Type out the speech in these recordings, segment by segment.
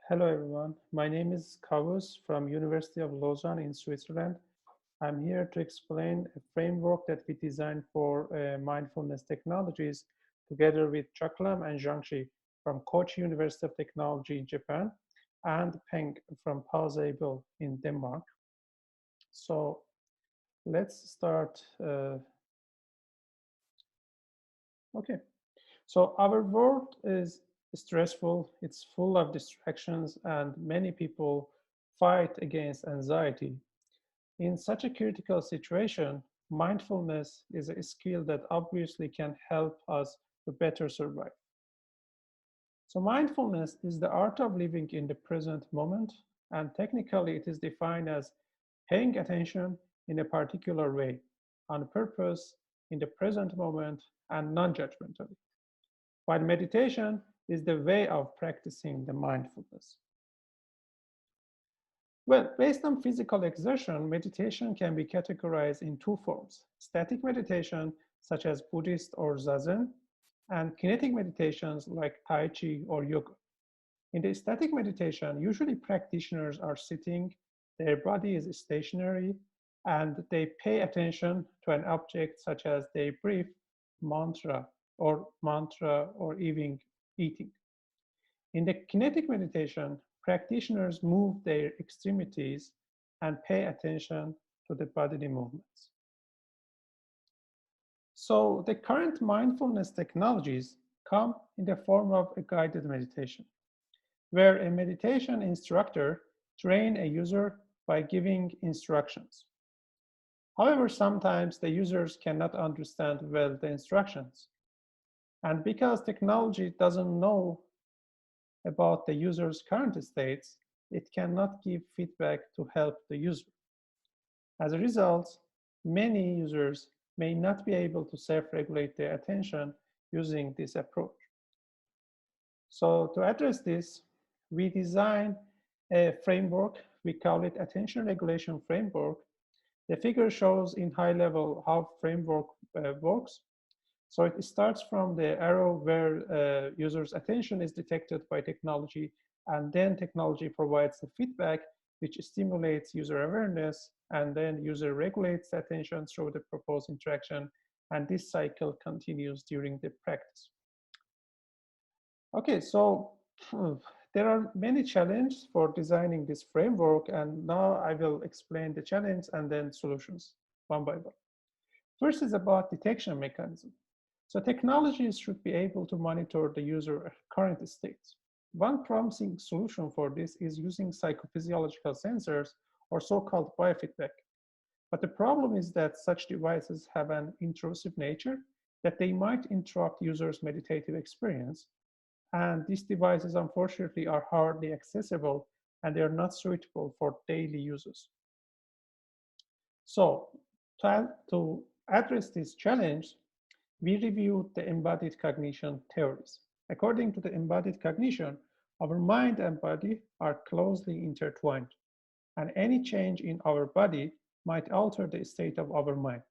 Hello everyone, my name is Kavus from University of Lausanne in Switzerland. I'm here to explain a framework that we designed for mindfulness technologies together with Chaklam and Zhangxi from Kochi University of Technology in Japan and Peng from Pausable in Denmark. So let's start. Okay, so our world is stressful, it's full of distractions, and many people fight against anxiety. In such a critical situation, mindfulness is a skill that obviously can help us to better survive. So mindfulness is the art of living in the present moment, and technically it is defined as paying attention in a particular way, on purpose, in the present moment, and non-judgmentally. While meditation is the way of practicing the mindfulness. Well, based on physical exertion, meditation can be categorized in two forms: static meditation, such as Buddhist or Zazen, and kinetic meditations like Tai Chi or yoga. In the static meditation, usually practitioners are sitting, their body is stationary, and they pay attention to an object such as their breath, mantra, or even eating. In the kinetic meditation, practitioners move their extremities and pay attention to the bodily movements. So the current mindfulness technologies come in the form of a guided meditation, where a meditation instructor trains a user by giving instructions. However, sometimes the users cannot understand well the instructions. And because technology doesn't know about the user's current states, it cannot give feedback to help the user. As a result, many users may not be able to self-regulate their attention using this approach. So to address this, we design a framework. We call it Attention Regulation Framework. The figure shows in high level how framework works. So it starts from the arrow where user's attention is detected by technology, and then technology provides the feedback which stimulates user awareness, and then user regulates the attention through the proposed interaction, and this cycle continues during the practice. Okay, so there are many challenges for designing this framework, and now I will explain the challenge and then solutions one by one. First is about detection mechanism. So technologies should be able to monitor the user current states. One promising solution for this is using psychophysiological sensors or so-called biofeedback. But the problem is that such devices have an intrusive nature, that they might interrupt users' meditative experience. And these devices, unfortunately, are hardly accessible and they are not suitable for daily users. So to address this challenge, we reviewed the embodied cognition theories. According to the embodied cognition, our mind and body are closely intertwined, and any change in our body might alter the state of our mind.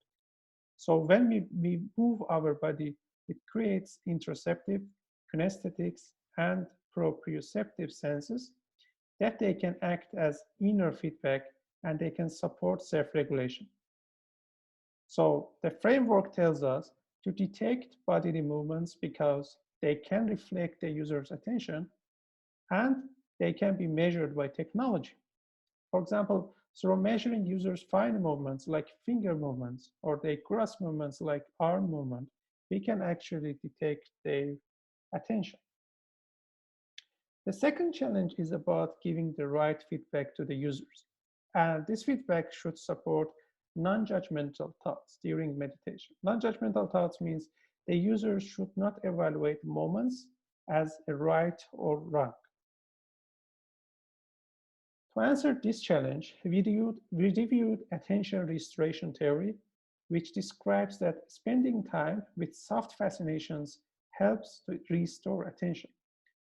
So when we move our body, it creates interoceptive, kinesthetics, and proprioceptive senses that they can act as inner feedback and they can support self-regulation. So the framework tells us to detect bodily movements because they can reflect the user's attention and they can be measured by technology. For example, through measuring users' fine movements like finger movements or their gross movements like arm movement, we can actually detect their attention. The second challenge is about giving the right feedback to the users. And this feedback should support non-judgmental thoughts during meditation. Non-judgmental thoughts means the user should not evaluate moments as a right or wrong. To answer this challenge, we reviewed attention restoration theory, which describes that spending time with soft fascinations helps to restore attention.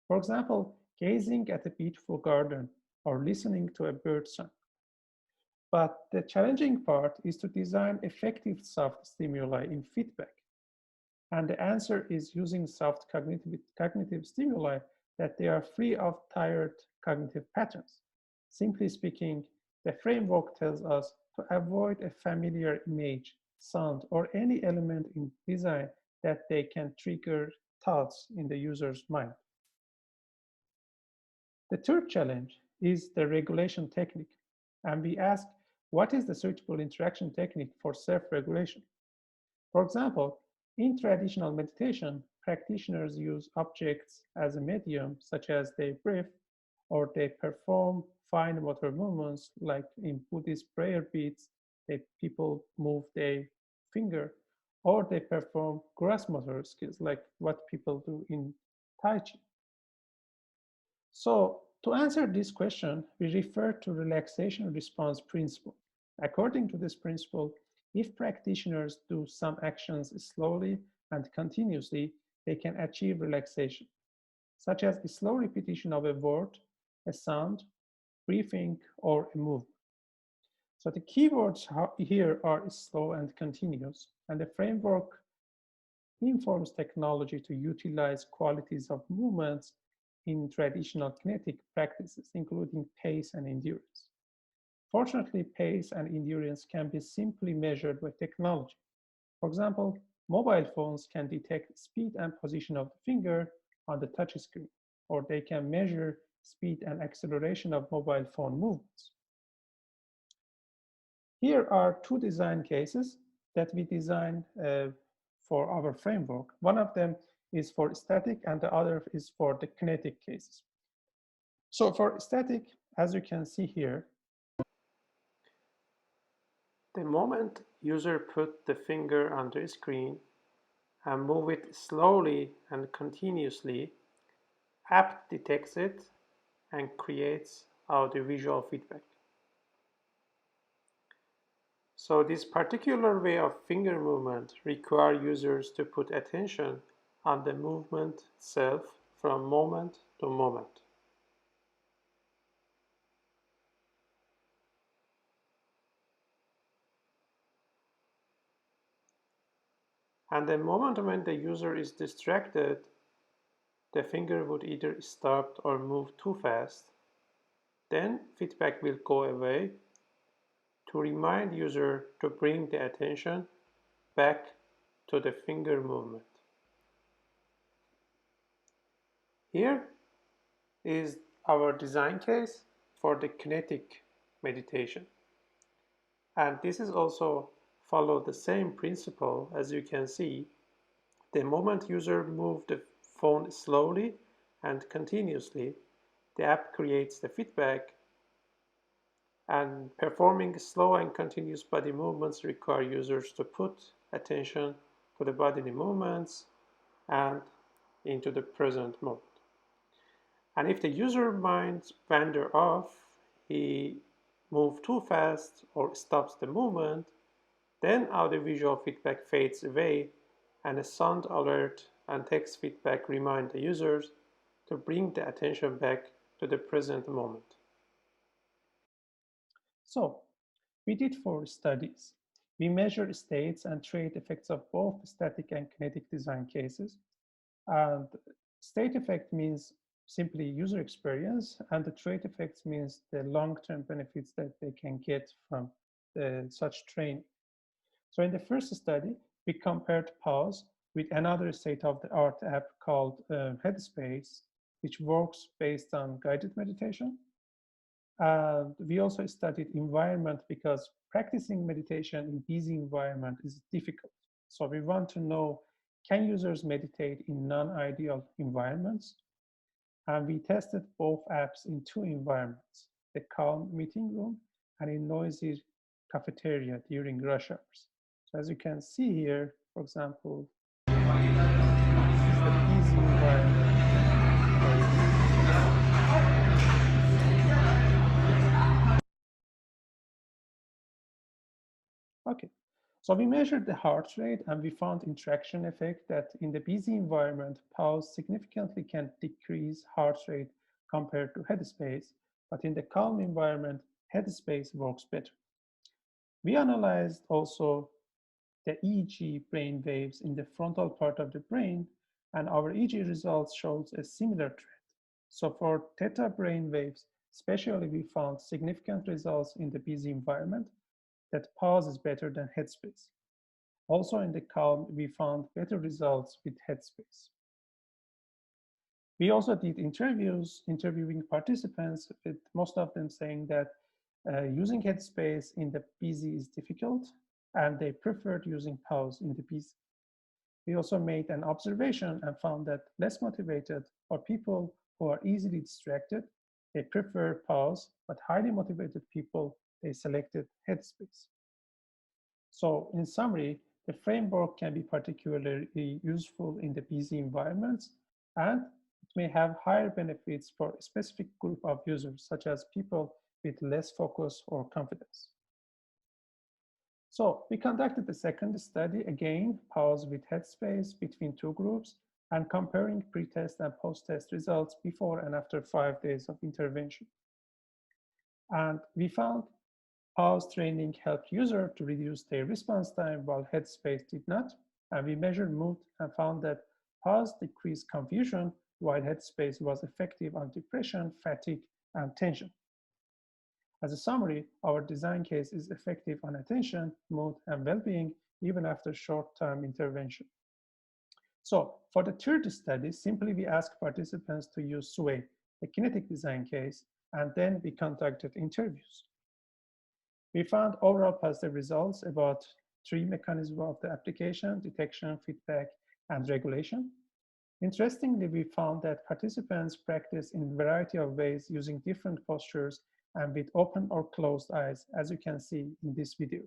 For example, gazing at a beautiful garden or listening to a bird song. But the challenging part is to design effective soft stimuli in feedback. And the answer is using soft cognitive stimuli that they are free of tired cognitive patterns. Simply speaking, the framework tells us to avoid a familiar image, sound, or any element in design that they can trigger thoughts in the user's mind. The third challenge is the regulation technique, and we ask, what is the suitable interaction technique for self-regulation? For example, in traditional meditation, practitioners use objects as a medium, such as they breathe, or they perform fine motor movements, like in Buddhist prayer beads, people move their finger, or they perform gross motor skills, like what people do in Tai Chi. So to answer this question, we refer to relaxation response principle. According to this principle, if practitioners do some actions slowly and continuously, they can achieve relaxation, such as a slow repetition of a word, a sound, breathing, or a movement. So the keywords here are slow and continuous, and the framework informs technology to utilize qualities of movements in traditional kinetic practices, including pace and endurance. Fortunately, pace and endurance can be simply measured with technology. For example, mobile phones can detect speed and position of the finger on the touch screen, or they can measure speed and acceleration of mobile phone movements. Here are two design cases that we designed for our framework. One of them is for static and the other is for the kinetic cases. So for static, as you can see here, the moment user put the finger on the screen and move it slowly and continuously, app detects it and creates audiovisual feedback. So this particular way of finger movement requires users to put attention on the movement itself from moment to moment. And the moment when the user is distracted, the finger would either stop or move too fast. Then feedback will go away to remind user to bring the attention back to the finger movement. Here is our design case for the kinetic meditation. And this is also follow the same principle. As you can see, the moment user move the phone slowly and continuously, the app creates the feedback, and performing slow and continuous body movements require users to put attention to the bodily movements and into the present moment. And if the user mind wander off, he moves too fast or stops the movement, then audiovisual feedback fades away and a sound alert and text feedback remind the users to bring the attention back to the present moment. So we did 4 studies. We measured states and trait effects of both static and kinetic design cases. And state effect means simply user experience, and the trait effects means the long-term benefits that they can get from such training. So in the first study, we compared Pause with another state-of-the-art app called Headspace, which works based on guided meditation. And we also studied environment because practicing meditation in busy environment is difficult. So we want to know, can users meditate in non-ideal environments? And we tested both apps in 2 environments, the calm meeting room and a noisy cafeteria during rush hours. So as you can see here, for example, this is the busy environment. Okay, so we measured the heart rate and we found interaction effect that in the busy environment, Pause significantly can decrease heart rate compared to Headspace, but in the calm environment, Headspace works better. We analyzed also the EEG brain waves in the frontal part of the brain, and our EEG results shows a similar trend. So for theta brain waves, especially we found significant results in the busy environment that pause is better than headspace. Also in the calm, we found better results with headspace. We also did interviews, interviewing participants, with most of them saying that using headspace in the busy is difficult, and they preferred using pause in the busy. We also made an observation and found that less motivated or people who are easily distracted, they prefer pause, but highly motivated people, they selected headspace. So in summary, the framework can be particularly useful in the busy environments, and it may have higher benefits for a specific group of users, such as people with less focus or confidence. So we conducted the second study, again, pause with headspace between two groups, and comparing pre-test and post-test results before and after 5 days of intervention. And we found pause training helped users to reduce their response time while headspace did not. And we measured mood and found that pause decreased confusion while headspace was effective on depression, fatigue, and tension. As a summary, our design case is effective on attention, mood, and well-being even after short-term intervention. So for the third study, simply we asked participants to use SWAY, a kinetic design case, and then we conducted interviews. We found overall positive results about 3 mechanisms of the application: detection, feedback, and regulation. Interestingly, we found that participants practice in a variety of ways using different postures and with open or closed eyes, as you can see in this video.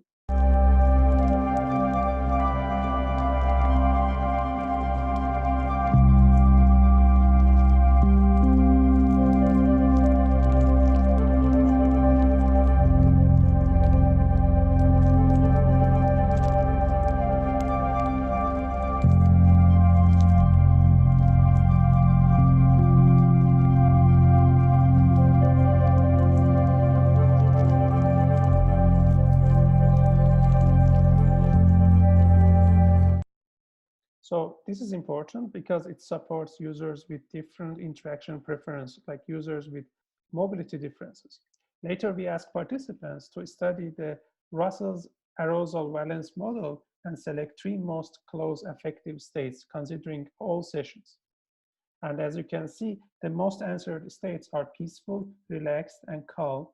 So this is important because it supports users with different interaction preferences, like users with mobility differences. Later, we asked participants to study the Russell's arousal valence model and select 3 most close affective states, considering all sessions. And as you can see, the most answered states are peaceful, relaxed, and calm,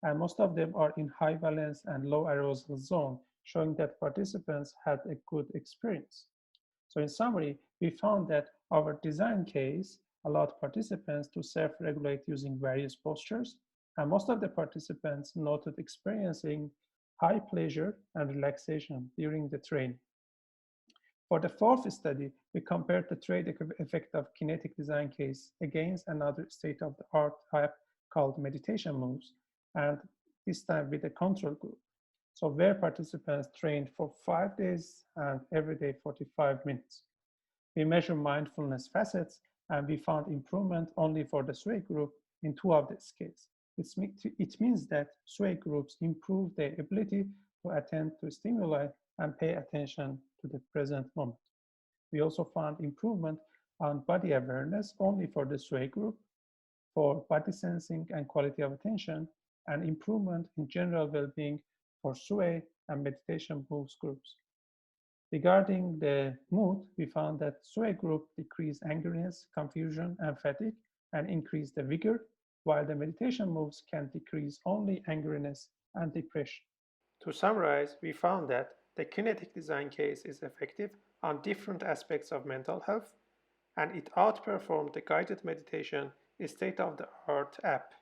and most of them are in high valence and low arousal zone, showing that participants had a good experience. So in summary, we found that our design case allowed participants to self-regulate using various postures, and most of the participants noted experiencing high pleasure and relaxation during the training. For the fourth study, we compared the trade effect of kinetic design case against another state-of-the-art app called meditation moves, and this time with a control group. So where participants trained for 5 days and every day 45 minutes. We measure mindfulness facets, and we found improvement only for the SWAY group in 2 of the scales. It means that SWAY groups improve their ability to attend to stimuli and pay attention to the present moment. We also found improvement on body awareness only for the SWAY group, for body sensing and quality of attention, and improvement in general well-being for SWAY and meditation moves groups. Regarding the mood, we found that SWAY group decreased angeriness, confusion, and fatigue, and increased the vigor, while the meditation moves can decrease only angeriness and depression. To summarize, we found that the kinetic design case is effective on different aspects of mental health, and it outperformed the guided meditation state-of-the-art app.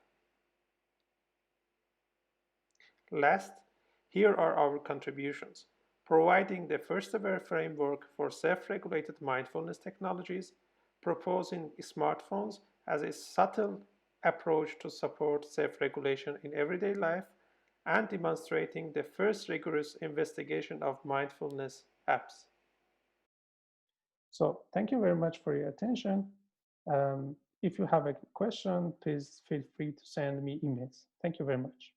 Last, here are our contributions: providing the first-ever framework for self-regulated mindfulness technologies, proposing smartphones as a subtle approach to support self-regulation in everyday life, and demonstrating the first rigorous investigation of mindfulness apps. So thank you very much for your attention. If you have a question, please feel free to send me emails. Thank you very much.